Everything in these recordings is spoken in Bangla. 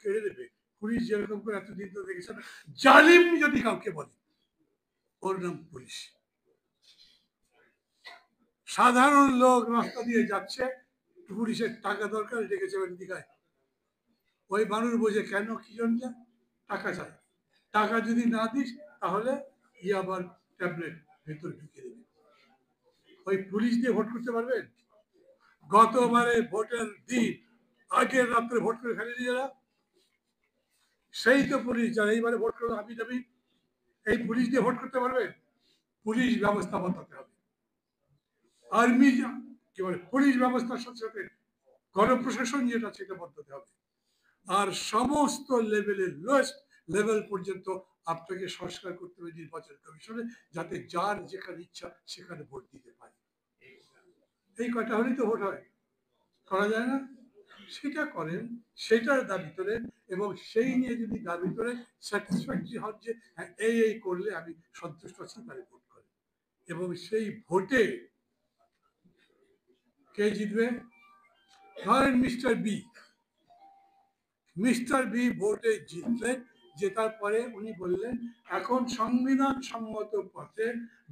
কেড়ে নেবে। পুলিশ যেরকম করে এতদিন তো দেখেছেন, জালিম যদি কাউকে বলে ওর নাম পুলিশ। সাধারণ লোক রাস্তা দিয়ে যাচ্ছে, পুলিশের টাকা দরকার, ডেকেছে দিঘায়, ওই মানুষ বোঝে কেন কি জন্য টাকা চায়, টাকা যদি না দিস তাহলে আবার ট্যাবলেট ভেতরে ঢুকিয়ে দেবে। ওই পুলিশ দিয়ে ভোট করতে পারবেন? গতবারে ভোটের দিন আগের রাত্রে ভোট করে ফেলেনি যারা, সেই তো পুলিশ যারা এইবারে ভোট করবে হাবি যাবি, এই পুলিশ দিয়ে ভোট করতে পারবে? পুলিশ ব্যবস্থা বদলাতে হবে। আর্মি কি বলে, পুলিশ ব্যবস্থার সাথে সাথে গণপ্রশাসন যেটা সেটা বদলাতে হবে। আর সমস্ত লেভেলের লোয়েস্ট লেভেল পর্যন্ত আপনাকে সংস্কার করতে হবে নির্বাচন কমিশনে, যাতে যার যেখানে ইচ্ছা সেখানে ভোট দিতে পারে। এই কয়টা হলেই তো ভোট হয়, করা যায় না? সেটা করেন, সেটার দাবি তোলেন, এবং সেই নিয়ে যদি দাবি তোলেন স্যাটিসফ্যাক্টরি হন যে হ্যাঁ এই করলে আমি সন্তুষ্ট আছি, তাহলে ভোট করেন। এবং সেই ভোটে কে জিতবে? ধরেন মিস্টার বি ভোটে জিতলেন, জেতার পরে উনি বললেন এখন সংবিধান সম্মত পথে,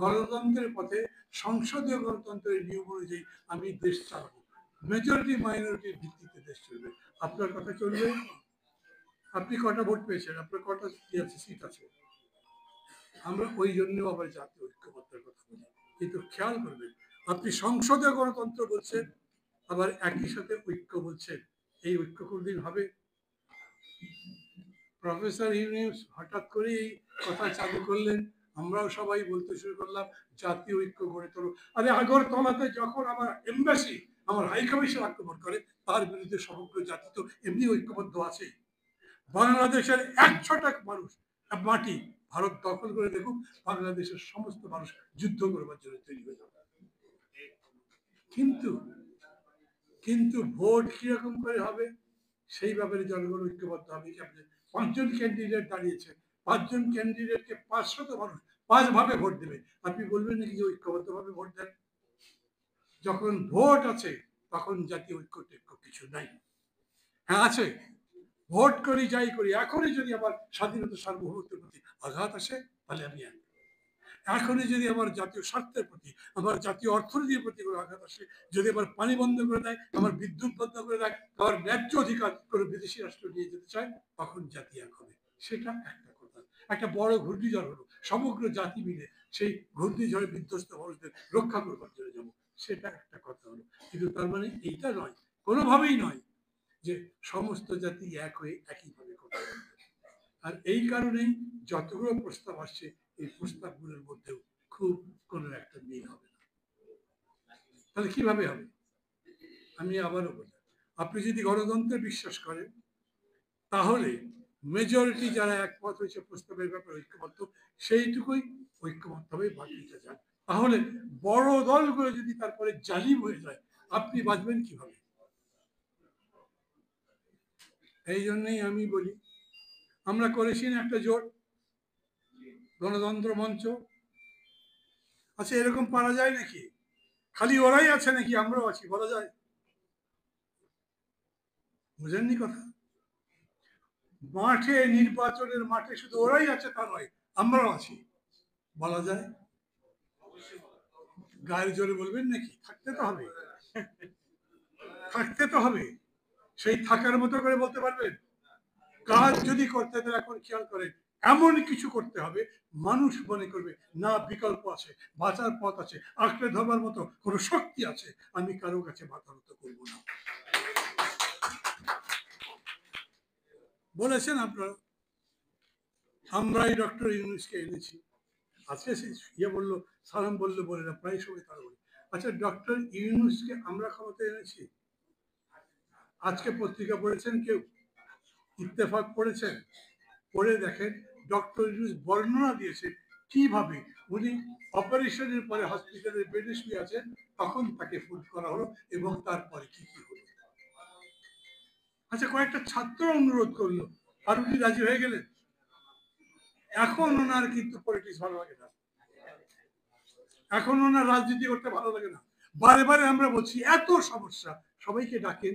গণতন্ত্রের পথে, সংসদীয় গণতন্ত্রের নিয়ম অনুযায়ী আমি দেশ চালাবো, মেজরিটি মাইনরিটির ভিত্তিতে দেশ চলবে। আপনার কথা চলবে? আপনি কটা ভোট পেয়েছেন? আপনার কটা সিট আছে? আমরা ওই জন্য আবার জাতীয় ঐক্যবদ্ধের কথা বলি। কিন্তু খেয়াল করবেন, আপনি সংসদীয় গণতন্ত্র বলছেন, আবার একই সাথে ঐক্য বলছেন, এই ঐক্য কোনদিন হবে? প্রফেসর ইউনুস হঠাৎ করে এই কথা চালু করলেন, আমরাও সবাই বলতে শুরু করলাম জাতীয় ঐক্য গড়ে তোলো। আরে আগরতলাতে যখন আমার এমবাসি, আমার হাই কমিশন আক্রমণ করে, তার বিরুদ্ধে সমগ্র জাতি তো এমনি ঐক্যবদ্ধ আছে। বাংলাদেশের 100টা মানুষ মাটি ভারত দখল করে দেখুক, বাংলাদেশের সমস্ত মানুষ যুদ্ধ করবার জন্য তৈরি হয়ে যাবে। কিন্তু ভোট কিরকম করে হবে সেই ব্যাপারে জনগণ ঐক্যবদ্ধ হবে। 5 জন ক্যান্ডিডেট দাঁড়িয়েছে, 5 জন ক্যান্ডিডেটকে 500 মানুষ 5 ভাবে ভোট দেবে। আপনি বলবেন নাকি যে ঐক্যবদ্ধ ভাবে ভোট দেন? যখন ভোট আছে তখন জাতীয় ঐক্য কিছু নাই। হ্যাঁ আছে, ভোট করি যাই করি, এখনই যদি আমার স্বাধীনতা সার্বভৌমত্বের প্রতি আঘাত আসে তাহলে আমি এখনই যদি আমার জাতীয় স্বার্থের প্রতি, আমার জাতীয় অর্থনীতির প্রতি কোনো আঘাত আসে, যদি আমার পানি বন্ধ করে দেয়, আমার বিদ্যুৎ বন্ধ করে দেয়, আমার ন্যায্য অধিকার কোনো বিদেশি রাষ্ট্র নিয়ে যেতে চায়, তখন জাতি এক হবে। সেটা একটা কথা। একটা বড় ঘূর্ণিঝড় হলো, সমগ্র জাতি মিলে সেই ঘূর্ণিঝড়ে বিধ্বস্ত মানুষদের রক্ষা করবার জন্য যাবো, সেটা একটা কথা হলো। কিন্তু তার মানে এইটা নয়, কোনোভাবেই নয় যে সমস্ত জাতি এক হয়ে একইভাবে কথা বলবে। আর এই কারণেই যতগুলো প্রস্তাব আসছে, এই প্রস্তাবগুলোর মধ্যেও খুব কোনো একটা মিল হবে না। তাহলে কিভাবে হবে? আমি আবারও বলি, আপনি যদি গণতন্ত্রে বিশ্বাস করেন তাহলে মেজরিটি যারা একমত হয়েছে প্রস্তাবের ব্যাপারে ঐক্যবদ্ধ, সেইটুকুই ঐক্যবদ্ধ হবে, বাকিটা যান। তাহলে বড় দলগুলো যদি তারপরে জালিম হয়ে যায়, আপনি বাঁচবেন কিভাবে? এই জন্যই আমি বলি, আমরা করেছি না একটা জোট, গণতন্ত্র মঞ্চ। আচ্ছা এরকম পারা যায় নাকি? খালি ওরাই আছে নাকি আমরাও আছি, বলা যায়? বুঝেননি কথা? মাঠে, নির্বাচনের মাঠে শুধু ওরাই আছে তা নয়, আমরাও আছি, বলা যায়? গায়ের জোরে বলবেন নাকি? থাকতে তো হবে, থাকতে তো হবে। সেই থাকার মতো করে বলতে পারবেন? কাজ যদি করতে দেয়, এখন খেয়াল করেন, এমন কিছু করতে হবে মানুষ মনে করবে না বিকল্প আছে, বাঁচার পথ আছে, আঁকড়ে ধরবার মতো কোনো শক্তি আছে, আমি কারো কাছে মাথা নত করবো না। বলেছেন আপনারা, আমরাই ডক্টর ইউনুসকে এনেছি। আজকে বললো, সালাম বললো বলে না, প্রায় সময় তারা বলে। আচ্ছা ডক্টর ইউনুসকে আমরা ক্ষমতায় এনেছি? আজকে পত্রিকা পড়েছেন কেউ? ইত্তেফাক পড়েছেন? পড়ে দেখেন ডক্টর ইউনুস বর্ণনা দিয়েছে কিভাবে উনি অপারেশনের পরে হসপিটালের বেডে শুয়ে আছেন, তখন তাকে ফোন করা হলো এবং তারপরে কি কি হলো। আচ্ছা কয়েকটা ছাত্র অনুরোধ করলো আর উনি রাজি হয়ে গেলেন। এখন ওনার কিন্তু পলিটিক্স ভালো লাগে না, এখন ওনার রাজনীতি করতে ভালো লাগে না। বারে বারে আমরা বলছি এত সমস্যা, সবাইকে ডাকেন,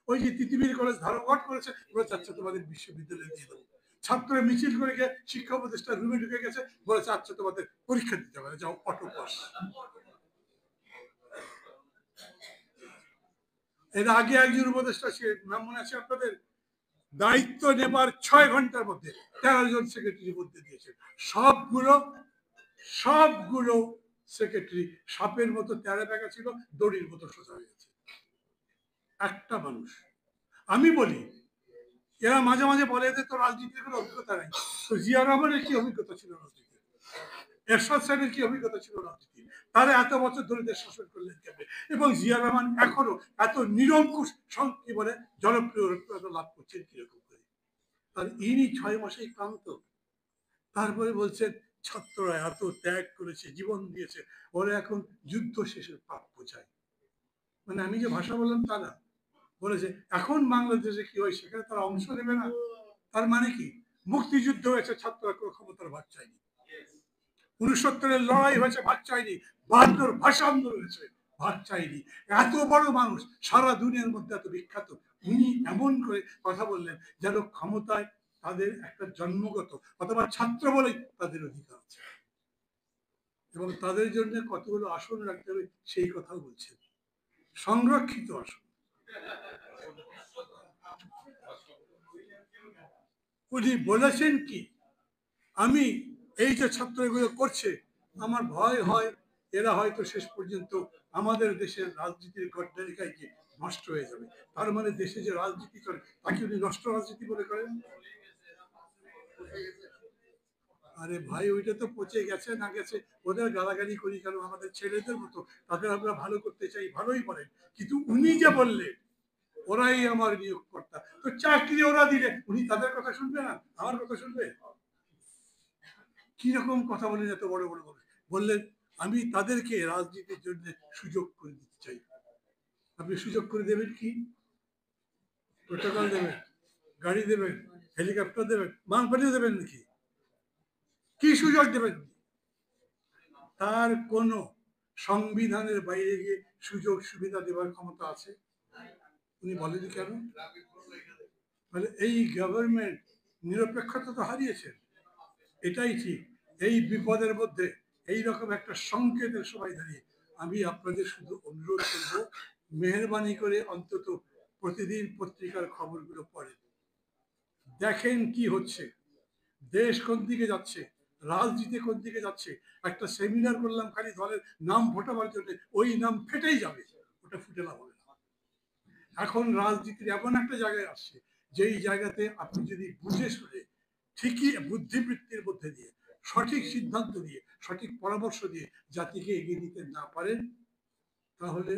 ওই যে তিতুমির কলেজ ধর্মঘট করেছে, বলে আচ্ছা তোমাদের বিশ্ববিদ্যালয়ে দিয়ে দেবো। ছাত্ররা মিছিল করে গিয়ে শিক্ষা উপদেষ্টার রুমে ঢুকে গেছে, বলেছে আচ্ছা তোমাদের পরীক্ষা দিতে হবে, যাও অটো পাস। এর আগে একজন উপদেষ্টা ছিলেন, নাম মনে আছে আপনাদের, দায়িত্ব নেবার 6 ঘন্টার মধ্যে 13 জন সেক্রেটারি বলতে দিয়েছেন। সবগুলো সেক্রেটারি সাপের মতো তেড়া বেঁকা ছিল, দড়ির মতো সোজা হয়ে গেছে। একটা মানুষ। আমি বলি, এরা মাঝে মাঝে বলে যে তো রাজনীতির কোনো অভিজ্ঞতা নেই। তো জিয়া রহমানের কি অভিজ্ঞতা ছিল রাজনীতি? এরশাদ সাহেবের কি অভিজ্ঞতা ছিল রাজনীতি? তারা এত বছর ধরে দেশ শাসন করলেন কেমনে? এবং জিয়া রহমান এখনো এত নিরঙ্কুশ কি বলে জনপ্রিয়তা লাভ করছেন কিরকম করে? আর ইনি 6 মাসেই ক্লান্ত। তারপরে বলছেন ছাত্ররা এত ত্যাগ করেছে, জীবন দিয়েছে, ওরা এখন যুদ্ধ শেষের প্রাপ্য চায়। মানে আমি যে ভাষা বললাম তা না, বলেছে এখন বাংলাদেশে কি হয় সেখানে তারা অংশ নেবে না। তার মানে কি, মুক্তিযুদ্ধ হয়েছে, ছাত্ররা কোনো ক্ষমতার ভাগ চায়নি। 69-এর লড়াই হয়েছে, ভাগ চায়নি। 72-র ভাষা আন্দোলন হয়েছে, ভাগ চায়নি। এত বড় মানুষ, সারা দুনিয়ার মধ্যে এত বিখ্যাত, উনি এমন করে কথা বললেন যেন ক্ষমতায় তাদের একটা জন্মগত অথবা ছাত্র বলেই তাদের অধিকার আছে, এবং তাদের জন্য কতগুলো আসন রাখতে হবে সেই কথাও বলছেন, সংরক্ষিত আসন। উনি বলেছেন কি, আমি এই যে ছাত্র এগুলো করছে, আমার ভয় হয় এরা হয়তো শেষ পর্যন্ত আমাদের দেশের রাজনীতির গড্ডালিকায় গিয়ে নষ্ট হয়ে যাবে। তার মানে দেশে যে রাজনীতি করে তাকে উনি নষ্ট রাজনীতি মনে করেন? আরে ভাই, ওইটা তো পচে গেছে না গেছে, ওদের গালাগালি করি কেন? আমাদের ছেলেদের মতো তাদের আমরা ভালো করতে চাই, ভালোই বলেন, কিন্তু উনি যে বললেন ওরাই আমার নিয়োগকর্তা, তো চাকরি ওরা দিলে উনি তাদের কথা শুনবে না, আমার কথা শুনবে? কিরকম কথা বলেন এত বড় বড় মানুষ। বললেন আমি তাদেরকে রাজনীতির জন্য সুযোগ করে দিতে চাই। আপনি সুযোগ করে দেবেন কি? প্রোটোকল দেবেন, গাড়ি দেবেন, হেলিকপ্টার দেবেন, মালপানিও দেবেন নাকি? কি সুযোগ দেবেন? তার কোন সংবিধানের বাইরে গিয়ে সুযোগ সুবিধা দেওয়ার ক্ষমতা আছে? উনি বলেনি কেন? মানে এই গভর্নমেন্ট নিরপেক্ষতা তো হারিয়েছেন, এটাই ঠিক। এই বিপদের মধ্যে এইরকম একটা সংকেতের সময় দাঁড়িয়ে আমি আপনাদের শুধু অনুরোধ করব, মেহরবানি করে অন্তত প্রতিদিন পত্রিকার খবরগুলো পড়েন, দেখেন কি হচ্ছে, দেশ কোন দিকে যাচ্ছে, রাজনীতি কোন দিকে যাচ্ছে। একটা সেমিনার করলাম খালি দলের নাম ফোটাবার জন্য, ওই নাম ফেটেই যাবে, ওটা ফুটে লাভ হবে না। এখন রাজনীতির এমন একটা জায়গায় আসছে, যেই জায়গাতে আপনি যদি বুঝে শুনে ঠিকই বুদ্ধিবৃত্তির মধ্যে দিয়ে সঠিক সিদ্ধান্ত দিয়ে সঠিক পরামর্শ দিয়ে জাতিকে এগিয়ে দিতে না পারেন, তাহলে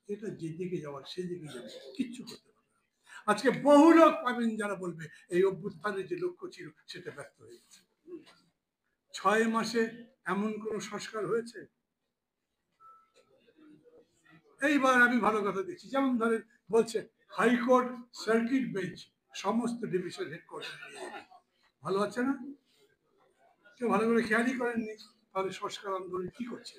এটা যেদিকে যাওয়ার সেদিকে যাবে, কিচ্ছু করতে পারবে না। আজকে বহু লোক পাবেন যারা বলবে এই অভ্যুত্থানের যে লক্ষ্য ছিল সেটা ব্যর্থ হয়ে গেছে। 6 মাসে এমন কোন সংস্কার হয়েছে? এইবার আমি ভালো কথা দেখছি, যেমন ধরেন বলছে হাইকোর্ট সার্কিট বেঞ্চ সমস্ত ডিভিশন হেডকোয়ার্টার ভালো আছে না? কেউ ভালো করে খেয়ালই করেননি, তাহলে সংস্কার আন্দোলন কি করছে?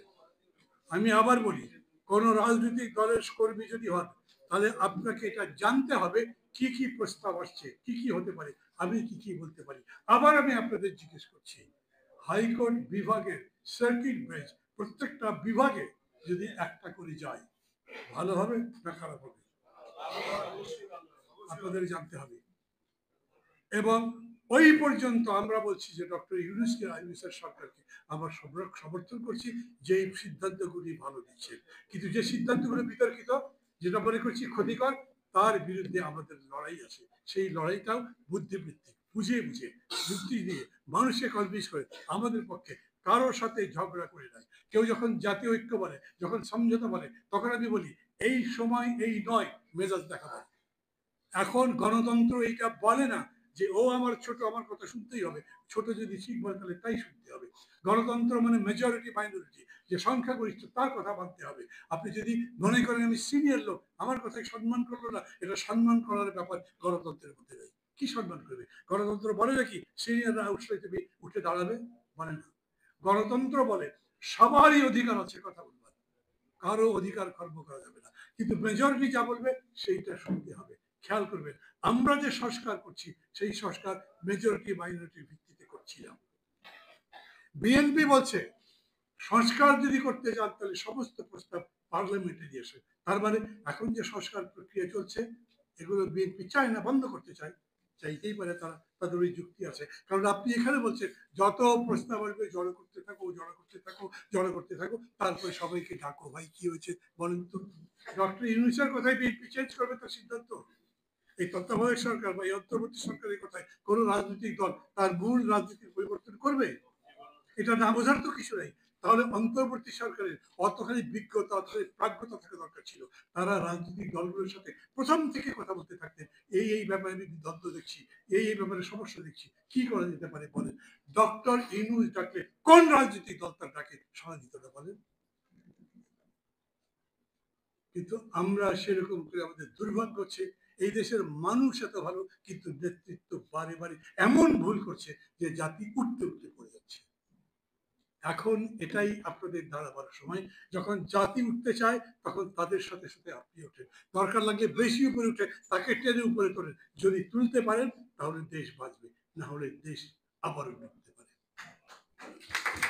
আমি আবার বলি, কোন রাজনৈতিক দলের কর্মী যদি হন, তাহলে আপনাকে এটা জানতে হবে কি কি প্রস্তাব আসছে, কি কি হতে পারে, আমি কি কি বলতে পারি। আবার আমি আপনাদের জিজ্ঞেস করছি, হাইকোর্ট বিভাগের সার্কিট বেঞ্চ প্রত্যেকটা বিভাগে যদি একটা করে যায়, ভালো হবে না খারাপ হবে? আপনাদের জানতে হবে। এবং ওই পর্যন্ত আমরা বলছি যে ডক্টর ইউনূসের সরকারকে আমরা সমর্থন করছি, যে সিদ্ধান্তগুলি ভালো দিচ্ছে, কিন্তু যে সিদ্ধান্তগুলো বিতর্কিত, যেটা মনে করছি ক্ষতিকর, তার বিরুদ্ধে আমাদের লড়াই আছে। সেই লড়াইটাও বুদ্ধিবৃত্তিক, বুঝে বুঝে যুক্তি দিয়ে মানুষকে কনভিন্স করে আমাদের পক্ষে, কারোর সাথে ঝগড়া করে নাই। কেউ যখন জাতীয় ঐক্য বলে, যখন সমঝোতা বলে, তখন আমি বলি এই সময় এই নয় মেজাজ দেখাবো। এখন গণতন্ত্র এইটা বলে না যে ও আমার ছোট, আমার কথা শুনতেই হবে, ছোট যদি ঠিক বলে তাহলে তাই শুনতে হবে। গণতন্ত্র মানে মেজরিটি মাইনরিটি, যে সংখ্যাগরিষ্ঠ তার কথা মানতে হবে। আপনি যদি মনে করেন আমি সিনিয়র লোক, আমার কথাই সম্মান করলো না, এটা সম্মান করার ব্যাপার গণতন্ত্রের মধ্যে নেই। কি সম্মান করবে? গণতন্ত্র বলে নাকি সিনিয়ররা উঠলে তুমি উঠে দাঁড়াবে? বলে না। গণতন্ত্র বলে সবারই অধিকার আছে কথা বলবার, কারো অধিকার খর্ব করা যাবে না, কিন্তু মেজরিটি যা বলবে সেইটা শুনতে হবে। খেয়াল করবেন, আমরা যে সংস্কার করছি সেই সংস্কার মেজরিটি মাইনরিটির ভিত্তিতে করছিলাম। বিএনপি বলছে সংস্কার যদি করতে চান তাহলে সমস্ত প্রস্তাব পার্লামেন্টে দিয়ে আসে। তার মানে এখন যে সংস্কার প্রক্রিয়া চলছে এগুলো বিএনপি চায় না, বন্ধ করতে চায়। চাইতেই পারে তারা, তাদের ওই যুক্তি আছে। কারণ আপনি এখানে বলছেন যত প্রস্তাব আসবে জড়ো করতে থাকো, জড়ো করতে থাকো, জড়ো করতে থাকো, তারপরে সবাইকে ডাকো। ভাই কি হয়েছে বলেন তো? ডক্টর ইউনূসের কথাই বিএনপি চেঞ্জ করবে তার সিদ্ধান্ত? এই তত্ত্বাবধায়ক সরকার বা এই অন্তর্বর্তী সরকারের কথায় কোন রাজনৈতিক দল তার মূল রাজনীতির পরিবর্তন করবে? এটা না বোঝার তো কিছু নেই। তাহলে অন্তর্বর্তী সরকারের অতখানি বিজ্ঞতা, অতখানি প্রাজ্ঞতা থাকা দরকার ছিল। তারা রাজনৈতিক দলগুলোর সাথে প্রথম থেকে কথা বলতে থাকতেন, এই ব্যাপারে আমি দ্বন্দ্ব দেখছি, এই ব্যাপারে সমস্যা দেখছি, কি করা যেতে পারে বলেন। ডক্টর ইউনূস ডাকলে কোন রাজনৈতিক দল তার ডাকে সাড়া দিত না বলেন? কিন্তু আমরা সেরকম করে, আমাদের দুর্ভাগ্য হচ্ছে এই দেশের মানুষ এত ভালো কিন্তু নেতৃত্ব বারে বারে এমন ভুল করছে যে জাতি উঠতে উঠতে পড়ে যাচ্ছে। এখন এটাই আপনাদের দাঁড়াবার সময়। যখন জাতি উঠতে চায় তখন তাদের সাথে সাথে আপনি ওঠেন, দরকার লাগলে বেশি উপরে উঠে তাকে টেনে উপরে তোলেন। যদি তুলতে পারেন তাহলে দেশ বাঁচবে, না হলে দেশ আবারও ডুবতে পারে।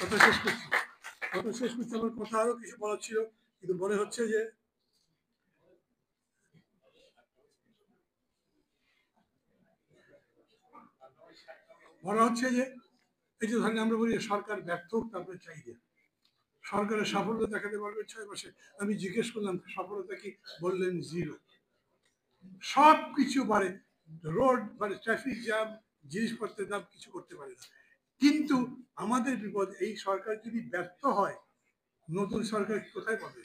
কথা শেষ করছি, কথা শেষ করছি। আমার কথা আরো কিছু বলার ছিল কিন্তু মনে হচ্ছে যে এই যে ধরেন আমরা বলি সরকার ব্যর্থ হোক তারপরে চাহিদা, সরকারের সাফল্য দেখাতে পারবে 6 মাসে। আমি জিজ্ঞেস করলাম সফলতা কি, বললেন জিরো। সব কিছু বাড়ে, রোড মানে ট্রাফিক জ্যাম, জিনিসপত্রের দাম কিছু করতে পারে না। কিন্তু আমাদের বিপদ, এই সরকার যদি ব্যর্থ হয় নতুন সরকার কোথায় পাবে?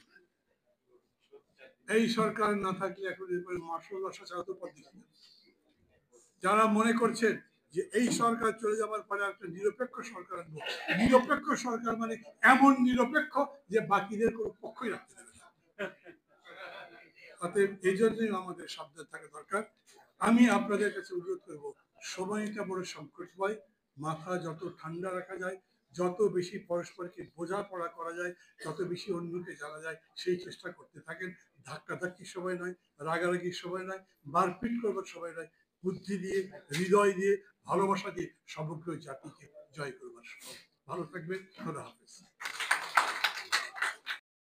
এই সরকার না থাকলে এখন এরপরে মার্শাল ছাড়া তো পথ দেখি না। যারা মনে করছেন যে এই সরকার চলে যাবার পরে একটা নিরপেক্ষ সরকার আনবো, নিরপেক্ষ সরকার মানে এমন নিরপেক্ষ যে বাকিদের কোনো পক্ষই রাখতে দেবে না। অতএব এই জন্যই আমাদের সাবধান থাকা দরকার। আমি আপনাদের কাছে অনুরোধ করব, সময়টা বড় সংকটময়, মাথা যত ঠান্ডা রাখা যায়, যত বেশি পরস্পরকে বোঝাপড়া করা যায়, যত বেশি অন্যকে জানা যায় সেই চেষ্টা করতে থাকেন। ধাক্কাধাক্কির সময় নয়, রাগারাগির সময় নয়, মারপিট করবার সময় নয়, বুদ্ধি দিয়ে, হৃদয় দিয়ে, ভালোবাসা দিয়ে সমগ্র জাতিকে জয় করবার সময়। ভালো থাকবেন, খোদা হাফেজ।